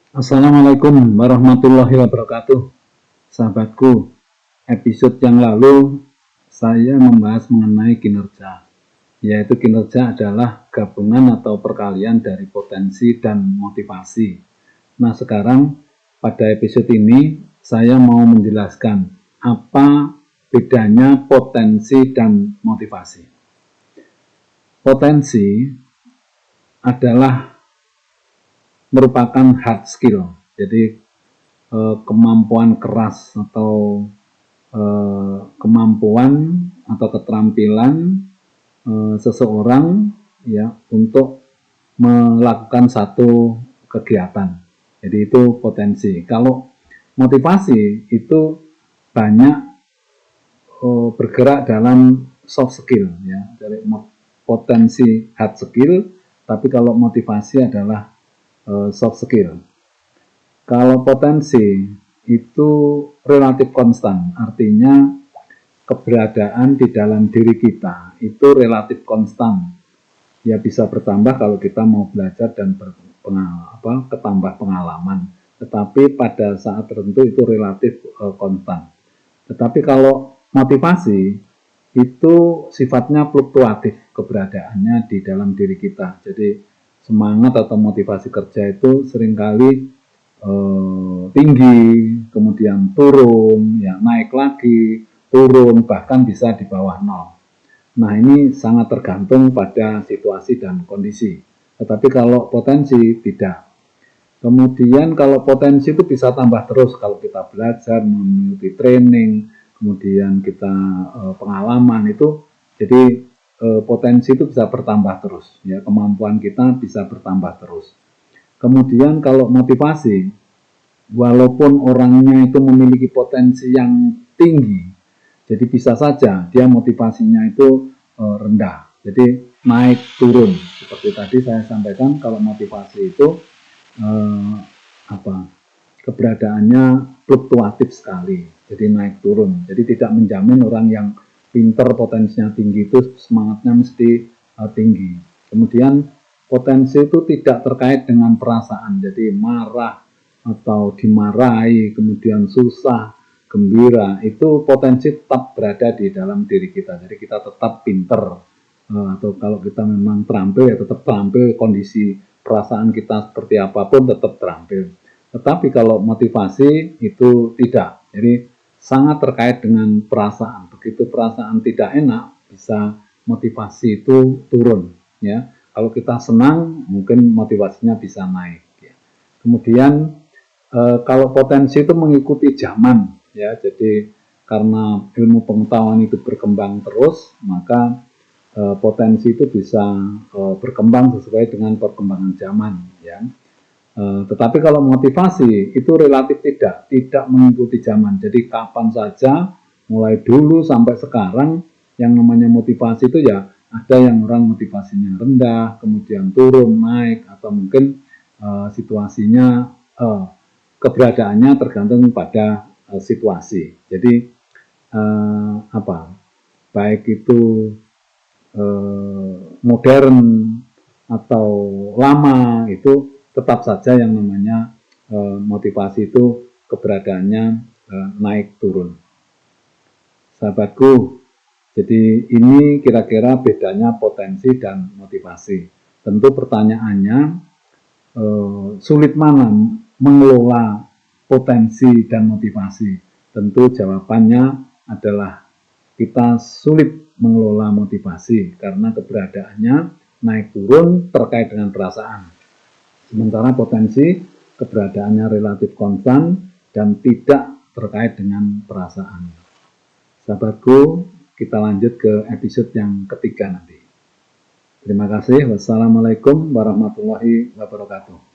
Assalamualaikum warahmatullahi wabarakatuh. Sahabatku, episode yang lalu saya membahas mengenai kinerja, yaitu kinerja adalah gabungan atau perkalian dari potensi dan motivasi. Nah, sekarang pada episode ini saya mau menjelaskan apa bedanya potensi dan motivasi. Potensi adalah merupakan hard skill, jadi kemampuan keras atau kemampuan atau keterampilan seseorang ya untuk melakukan satu kegiatan. Jadi itu potensi. Kalau motivasi itu banyak bergerak dalam soft skill ya. Dari potensi hard skill, tapi kalau motivasi adalah soft skill. Kalau potensi itu relatif konstan, artinya keberadaan di dalam diri kita itu relatif konstan. Ya bisa bertambah kalau kita mau belajar dan ketambah pengalaman. Tetapi pada saat tertentu itu relatif konstan. Tetapi kalau motivasi itu sifatnya fluktuatif keberadaannya di dalam diri kita. Jadi semangat atau motivasi kerja itu seringkali tinggi, kemudian turun, ya naik lagi, turun, bahkan bisa di bawah nol. Nah, ini sangat tergantung pada situasi dan kondisi. Tetapi kalau potensi tidak. Kemudian kalau potensi itu bisa tambah terus kalau kita belajar, mengikuti training, kemudian kita pengalaman itu, jadi potensi itu bisa bertambah terus, ya kemampuan kita bisa bertambah terus. Kemudian kalau motivasi, walaupun orangnya itu memiliki potensi yang tinggi, jadi bisa saja dia motivasinya itu rendah. Jadi naik turun. Seperti tadi saya sampaikan, kalau motivasi itu keberadaannya fluktuatif sekali. Jadi naik turun. Jadi tidak menjamin orang yang pinter potensinya tinggi itu semangatnya mesti tinggi. Kemudian potensi itu tidak terkait dengan perasaan. Jadi marah atau dimarahi, kemudian susah, gembira, itu potensi tetap berada di dalam diri kita. Jadi kita tetap pinter, atau kalau kita memang terampil ya tetap terampil, kondisi perasaan kita seperti apapun tetap terampil. Tetapi kalau motivasi itu tidak, jadi sangat terkait dengan perasaan. Begitu perasaan tidak enak, bisa motivasi itu turun. Ya, kalau kita senang, mungkin motivasinya bisa naik. Ya. Kemudian kalau potensi itu mengikuti zaman, ya, jadi karena ilmu pengetahuan itu berkembang terus, maka potensi itu bisa berkembang sesuai dengan perkembangan zaman, ya. Tetapi kalau motivasi itu relatif tidak mengikuti zaman. Jadi kapan saja, mulai dulu sampai sekarang, yang namanya motivasi itu ya ada yang orang motivasinya rendah, kemudian turun, naik, atau mungkin situasinya keberadaannya tergantung pada situasi. Jadi baik itu modern atau lama, itu tetap saja yang namanya motivasi itu keberadaannya naik turun. Sahabatku, jadi ini kira-kira bedanya potensi dan motivasi. Tentu pertanyaannya, sulit mana mengelola potensi dan motivasi? Tentu jawabannya adalah kita sulit mengelola motivasi karena keberadaannya naik turun terkait dengan perasaan. Sementara potensi keberadaannya relatif konstan dan tidak terkait dengan perasaan. Sahabatku, kita lanjut ke episode yang ketiga nanti. Terima kasih. Wassalamualaikum warahmatullahi wabarakatuh.